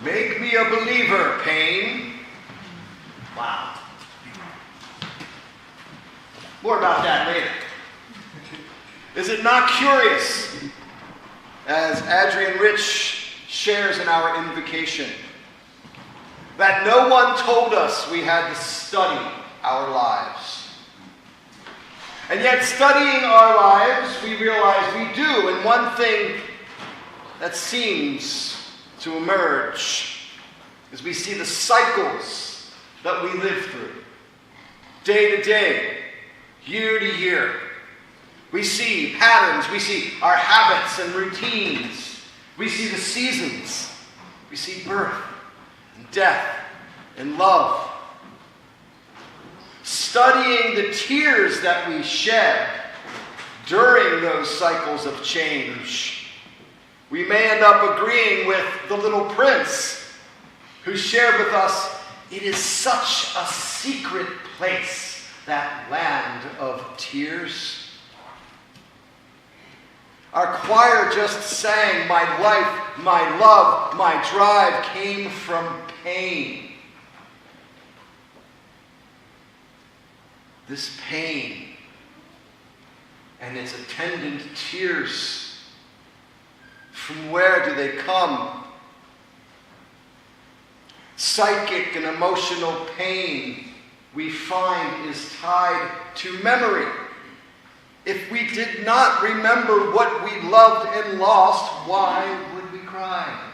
Make me a believer, pain. Wow. More about that later. Is it not curious, as Adrian Rich shares in our invocation, that no one told us we had to study our lives? And yet, studying our lives, we realize we do. And one thing that seems to emerge is we see the cycles that we live through, day to day, year to year. We see patterns, we see our habits and routines. We see the seasons. We see birth and death and love. Studying the tears that we shed during those cycles of change, we may end up agreeing with the little prince who shared with us, it is such a secret place, that land of tears. Our choir just sang, my life, my love, my drive came from pain. This pain and its attendant tears, from where do they come? Psychic and emotional pain, we find, is tied to memory. If we did not remember what we loved and lost, why would we cry?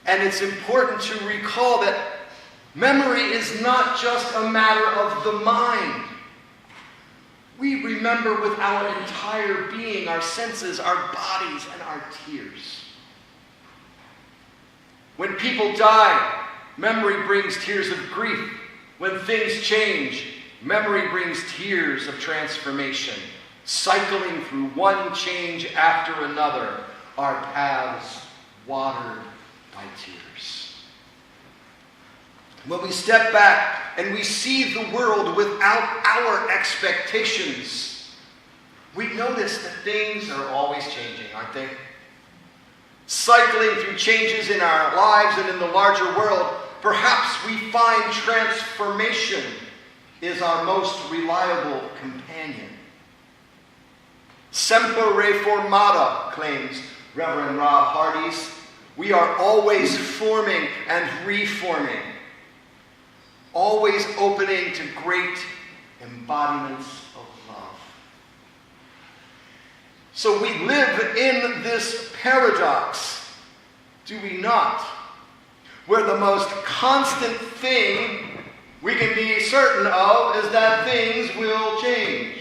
And it's important to recall that memory is not just a matter of the mind. We remember with our entire being, our senses, our bodies, and our tears. When people die, memory brings tears of grief. When things change, memory brings tears of transformation. Cycling through one change after another, our paths watered by tears. When we step back and we see the world without our expectations, we notice that things are always changing, aren't they? Cycling through changes in our lives and in the larger world, perhaps we find transformation is our most reliable companion. Semper reformata, claims Reverend Rob Hardy's. We are always forming and reforming, always opening to great embodiments of love. So we live in this paradox, do we not? Where the most constant thing we can be certain of is that things will change.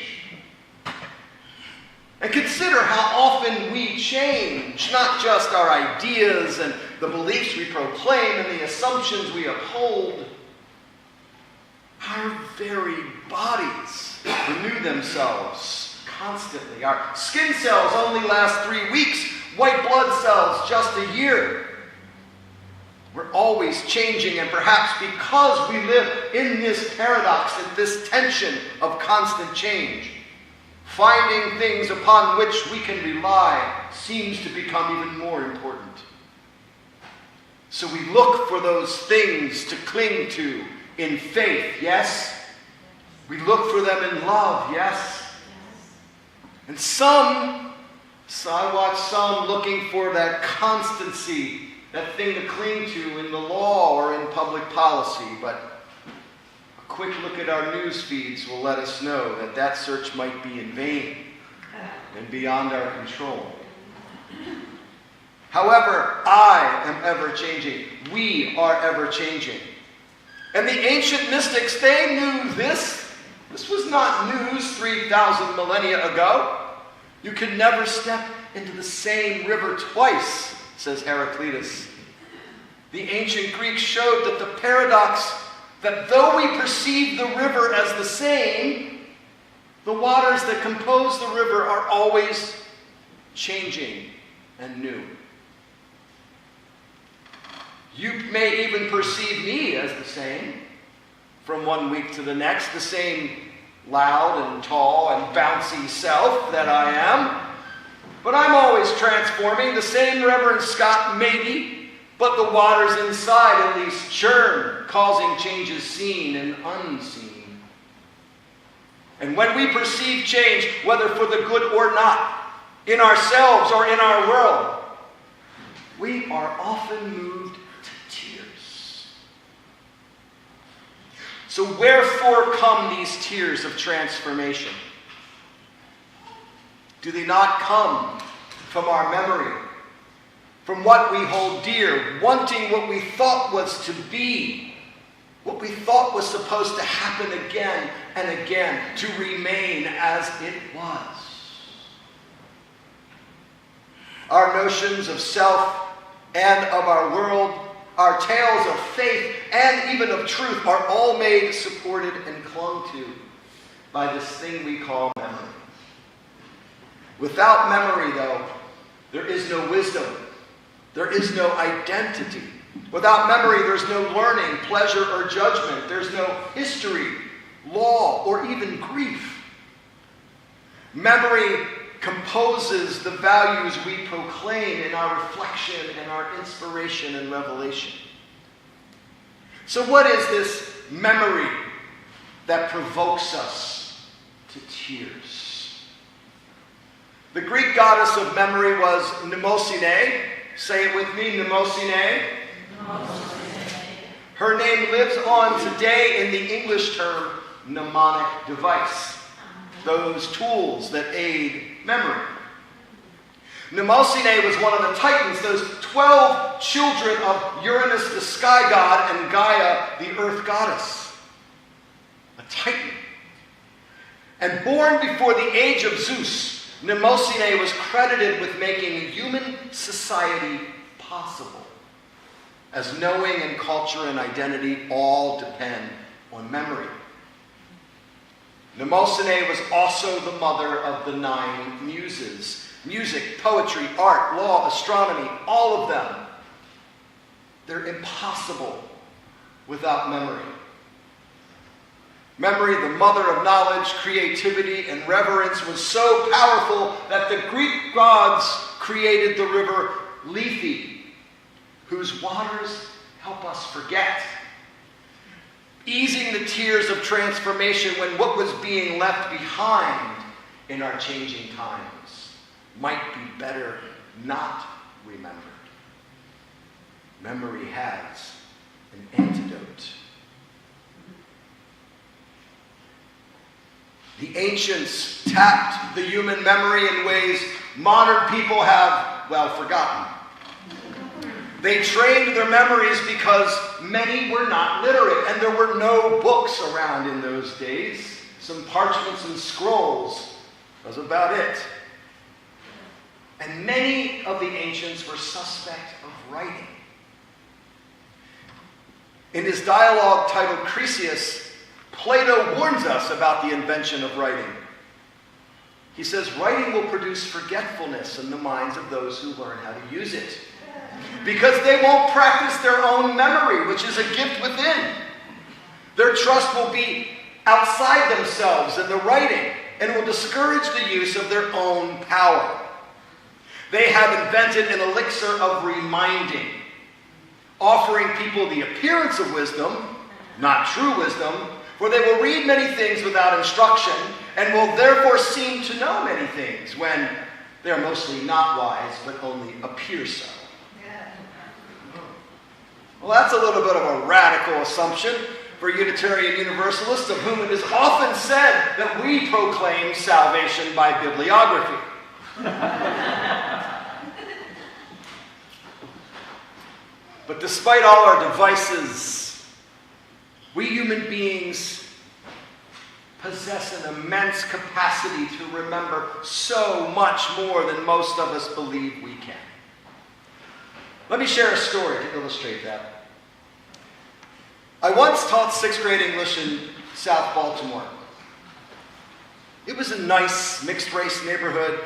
And consider how often we change, not just our ideas and the beliefs we proclaim and the assumptions we uphold. Our very bodies renew themselves constantly. Our skin cells only last 3 weeks, white blood cells just a year. We're always changing, and perhaps because we live in this paradox and this tension of constant change, finding things upon which we can rely seems to become even more important. So we look for those things to cling to in faith, yes? We look for them in love, yes? And I watch some looking for that constancy, that thing to cling to in the law or in public policy, but a quick look at our news feeds will let us know that that search might be in vain and beyond our control. However, I am ever changing. We are ever changing. And the ancient mystics, they knew this. This was not news 3,000 millennia ago. You can never step into the same river twice, says Heraclitus. The ancient Greeks showed that the paradox that though we perceive the river as the same, the waters that compose the river are always changing and new. You may even perceive me as the same from one week to the next, the same loud and tall and bouncy self that I am. But I'm always transforming. The same Reverend Scott maybe but the waters inside at least churn, causing changes seen and unseen. And when we perceive change, whether for the good or not, in ourselves or in our world, we are often moved to tears. So wherefore come these tears of transformation? Do they not come from our memory, from what we hold dear, wanting what we thought was to be, what we thought was supposed to happen again and again, to remain as it was? Our notions of self and of our world, our tales of faith and even of truth are all made, supported, and clung to by this thing we call memory. Without memory, though, there is no wisdom. There is no identity. Without memory, there's no learning, pleasure, or judgment. There's no history, law, or even grief. Memory composes the values we proclaim in our reflection and our inspiration and revelation. So what is this memory that provokes us to tears? The Greek goddess of memory was Mnemosyne. Say it with me, Mnemosyne. Her name lives on today in the English term mnemonic device. Those tools that aid memory. Mnemosyne was one of the Titans, those 12 children of Uranus, the sky god, and Gaia, the earth goddess. A Titan. And born before the age of Zeus, Mnemosyne was credited with making human society possible, as knowing and culture and identity all depend on memory. Mnemosyne was also the mother of the 9 muses. Music, poetry, art, law, astronomy, all of them. They're impossible without memory. Memory, the mother of knowledge, creativity, and reverence, was so powerful that the Greek gods created the river Lethe, whose waters help us forget, easing the tears of transformation when what was being left behind in our changing times might be better not remembered. Memory has an antidote. The ancients tapped the human memory in ways modern people have, well, forgotten. They trained their memories because many were not literate, and there were no books around in those days. Some parchments and scrolls was about it. And many of the ancients were suspect of writing. In his dialogue titled Critias, Plato warns us about the invention of writing. He says, writing will produce forgetfulness in the minds of those who learn how to use it, because they won't practice their own memory, which is a gift within. Their trust will be outside themselves in the writing, and will discourage the use of their own power. They have invented an elixir of reminding, offering people the appearance of wisdom, not true wisdom, for they will read many things without instruction, and will therefore seem to know many things, when they are mostly not wise, but only appear so. Well, that's a little bit of a radical assumption for Unitarian Universalists, of whom it is often said that we proclaim salvation by bibliography. But despite all our devices, we human beings possess an immense capacity to remember so much more than most of us believe we can. Let me share a story to illustrate that. I once taught 6th grade English in South Baltimore. It was a nice mixed-race neighborhood,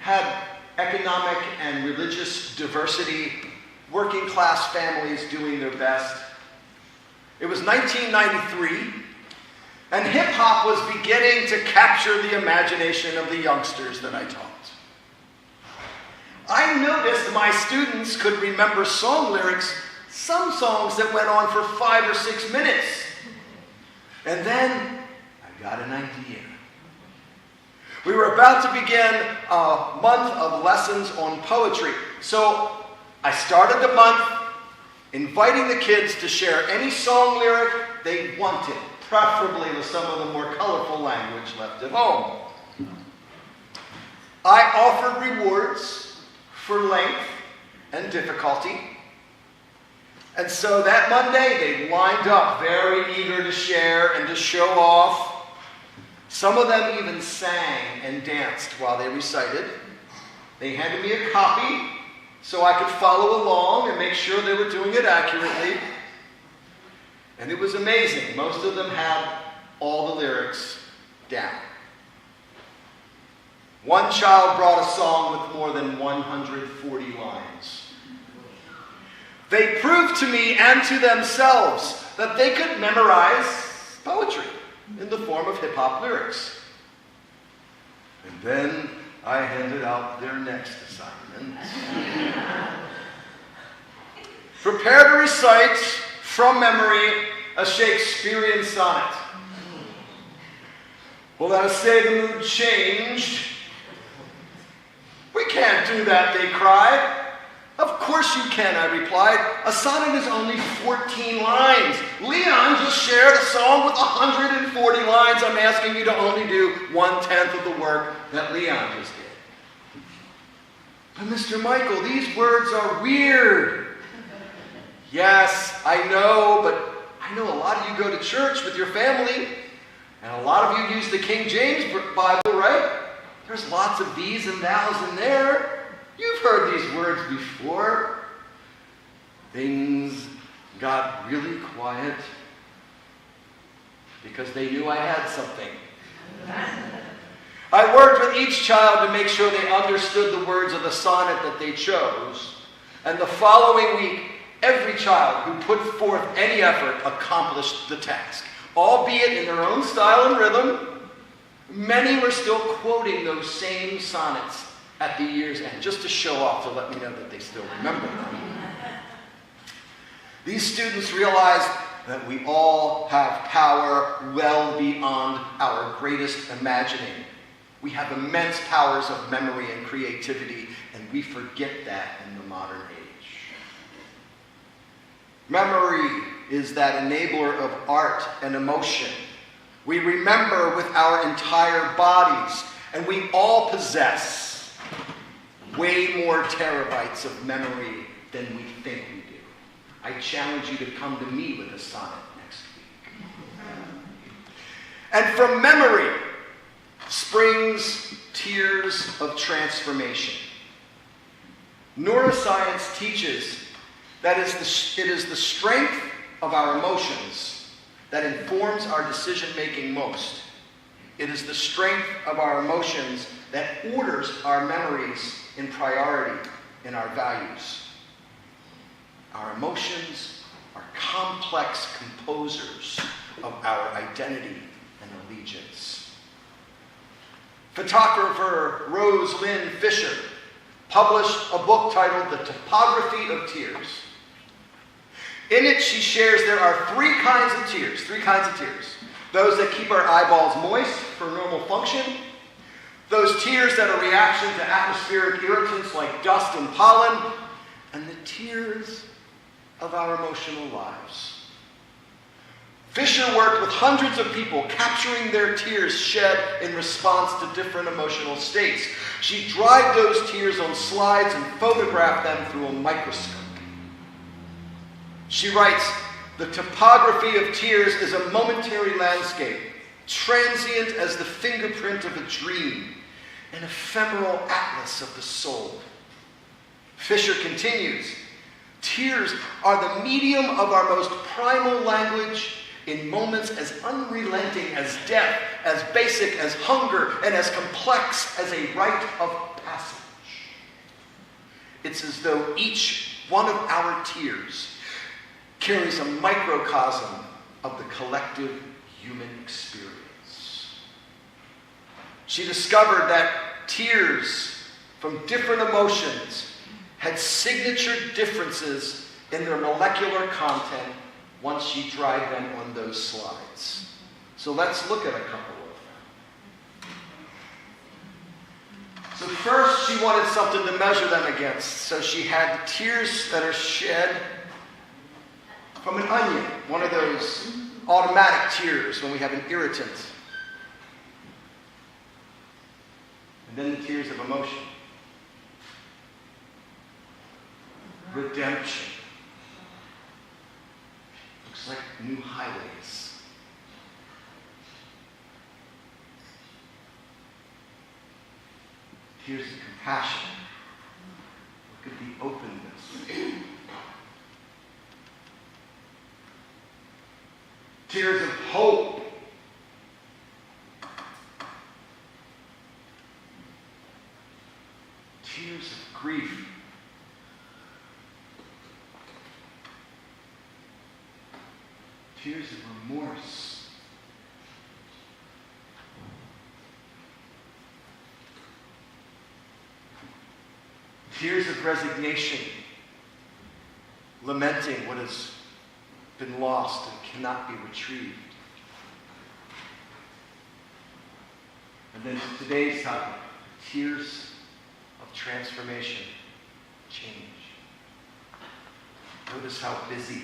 had economic and religious diversity, working-class families doing their best. It was 1993, and hip-hop was beginning to capture the imagination of the youngsters that I taught. I noticed my students could remember song lyrics, some songs that went on for 5 or 6 minutes. And then I got an idea. We were about to begin a month of lessons on poetry. So I started the month inviting the kids to share any song lyric they wanted, preferably with some of the more colorful language left at home. I offered rewards for length and difficulty. And so that Monday, they lined up, very eager to share and to show off. Some of them even sang and danced while they recited. They handed me a copy so I could follow along and make sure they were doing it accurately. And it was amazing. Most of them had all the lyrics down. One child brought a song with more than 140 lines. They proved to me and to themselves that they could memorize poetry in the form of hip-hop lyrics. And then I handed out their next assignment. Prepare to recite from memory a Shakespearean sonnet. Well, thou say the mood changed. We can't do that, they cried. Of course you can, I replied. A sonnet is only 14 lines. Leon just shared a song with 140 lines. I'm asking you to only do 1/10 of the work that Leon just did. But Mr. Michael, these words are weird. Yes, I know, but I know a lot of you go to church with your family, and a lot of you use the King James Bible, right? There's lots of these and thous in there. You've heard these words before. Things got really quiet because they knew I had something. I worked with each child to make sure they understood the words of the sonnet that they chose. And the following week, every child who put forth any effort accomplished the task, albeit in their own style and rhythm. Many were still quoting those same sonnets at the year's end, just to show off, to let me know that they still remember them. These students realized that we all have power well beyond our greatest imagining. We have immense powers of memory and creativity, and we forget that in the modern age. Memory is that enabler of art and emotion. We remember with our entire bodies, and we all possess way more terabytes of memory than we think we do. I challenge you to come to me with a sonnet next week. And from memory springs tears of transformation. Neuroscience teaches that it is the strength of our emotions that informs our decision-making most. It is the strength of our emotions that orders our memories in priority in our values. Our emotions are complex composers of our identity and allegiance. Photographer Rose Lynn Fisher published a book titled The Topography of Tears. In it, she shares there are three kinds of tears. Those that keep our eyeballs moist for normal function, those tears that are reaction to atmospheric irritants like dust and pollen, and the tears of our emotional lives. Fisher worked with hundreds of people, capturing their tears shed in response to different emotional states. She dried those tears on slides and photographed them through a microscope. She writes, "The topography of tears is a momentary landscape, transient as the fingerprint of a dream, an ephemeral atlas of the soul." Fisher continues, "Tears are the medium of our most primal language in moments as unrelenting as death, as basic as hunger, and as complex as a rite of passage. It's as though each one of our tears carries a microcosm of the collective human experience." She discovered that tears from different emotions had signature differences in their molecular content once she dried them on those slides. So let's look at a couple of them. So first, she wanted something to measure them against. So she had tears that are shed from an onion, one of those automatic tears when we have an irritant. And then the tears of emotion. Redemption. Looks like new highways. Tears of compassion. Look at the openness. Tears of hope. Tears of grief. Tears of remorse. Tears of resignation, lamenting what has been lost and cannot be retrieved. And then today's topic, tears of transformation, change. Notice how busy.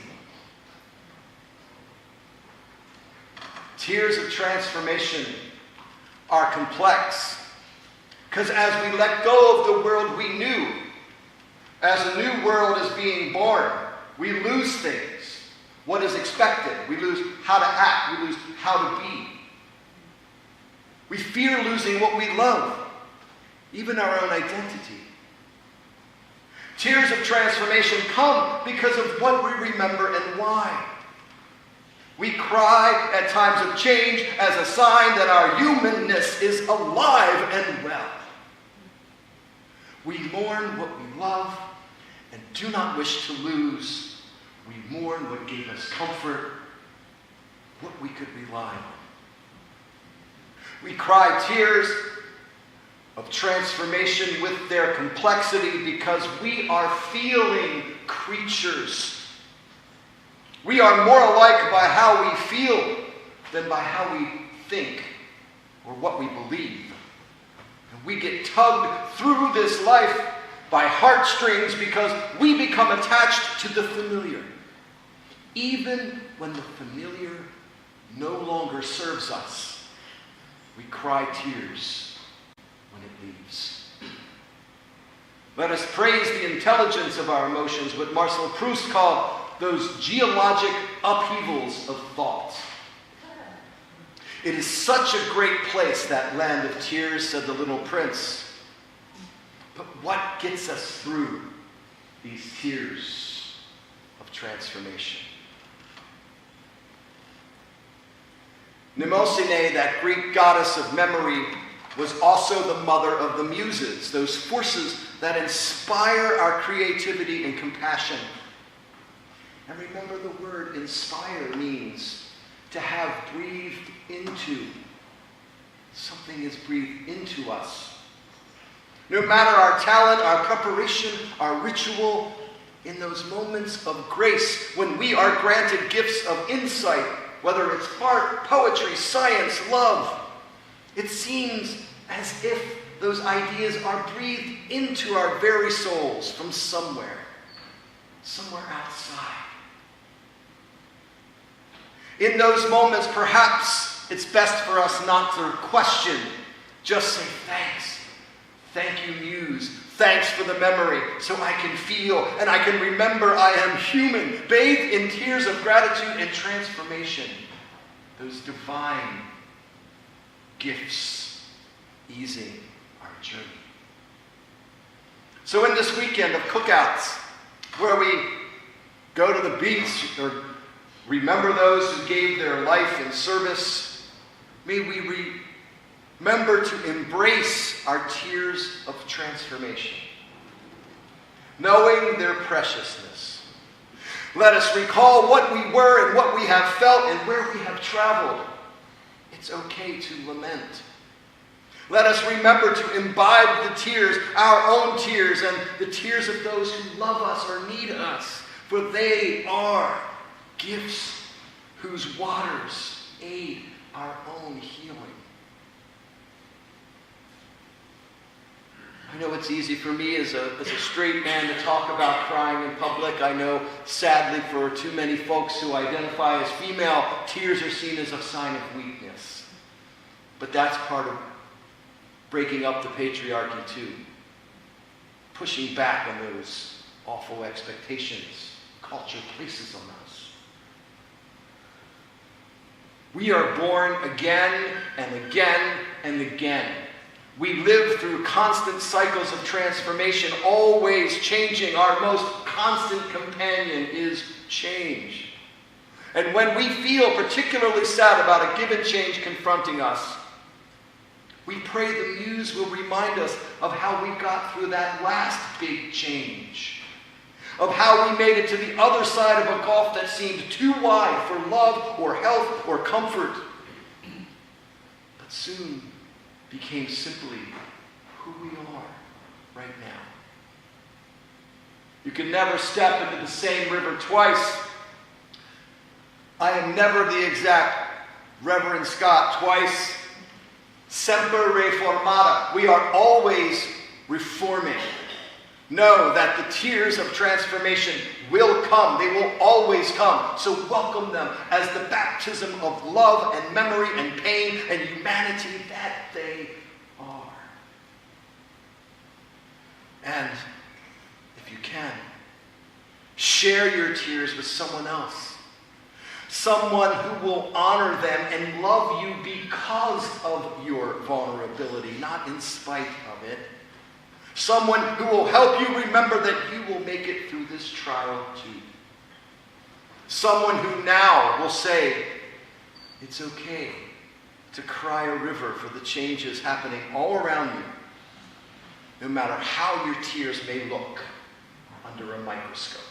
Tears of transformation are complex because as we let go of the world we knew, as a new world is being born, we lose things. What is expected. We lose how to act. We lose how to be. We fear losing what we love, even our own identity. Tears of transformation come because of what we remember and why. We cry at times of change as a sign that our humanness is alive and well. We mourn what we love and do not wish to lose. We mourn what gave us comfort, what we could rely on. We cry tears of transformation with their complexity because we are feeling creatures. We are more alike by how we feel than by how we think or what we believe. And we get tugged through this life by heartstrings because we become attached to the familiar. Even when the familiar no longer serves us, we cry tears when it leaves. Let us praise the intelligence of our emotions, what Marcel Proust called those geologic upheavals of thought. It is such a great place, that land of tears, said the little prince. But what gets us through these tears of transformation? Mnemosyne, that Greek goddess of memory, was also the mother of the muses, those forces that inspire our creativity and compassion. And remember, the word inspire means to have breathed into. Something is breathed into us. No matter our talent, our preparation, our ritual, in those moments of grace when we are granted gifts of insight, whether it's art, poetry, science, love, it seems as if those ideas are breathed into our very souls from somewhere outside. In those moments, perhaps it's best for us not to question. Just say thanks. Thank you, Muse. Thanks for the memory, so I can feel and I can remember I am human, bathed in tears of gratitude and transformation. Those divine gifts easing our journey. So in this weekend of cookouts, where we go to the beach or remember those who gave their life in service, may we remember to embrace our tears of transformation, knowing their preciousness. Let us recall what we were and what we have felt and where we have traveled. It's okay to lament. Let us remember to imbibe the tears, our own tears, and the tears of those who love us or need us, for they are gifts whose waters aid our own healing. I know it's easy for me as a straight man to talk about crying in public. I know, sadly, for too many folks who identify as female, tears are seen as a sign of weakness. But that's part of breaking up the patriarchy too. Pushing back on those awful expectations culture places on us. We are born again and again and again. We live through constant cycles of transformation, always changing. Our most constant companion is change. And when we feel particularly sad about a given change confronting us, we pray the Muse will remind us of how we got through that last big change, of how we made it to the other side of a gulf that seemed too wide for love or health or comfort, but soon became simply who we are right now. You can never step into the same river twice. I am never the exact Reverend Scott twice. Semper reformata. We are always reforming. Know that the tears of transformation will come. They will always come. So welcome them as the baptism of love and memory and pain and humanity that they are. And if you can, share your tears with someone else. Someone who will honor them and love you because of your vulnerability, not in spite of it. Someone who will help you remember that you will make it through this trial too. Someone who now will say, it's okay to cry a river for the changes happening all around you, no matter how your tears may look under a microscope.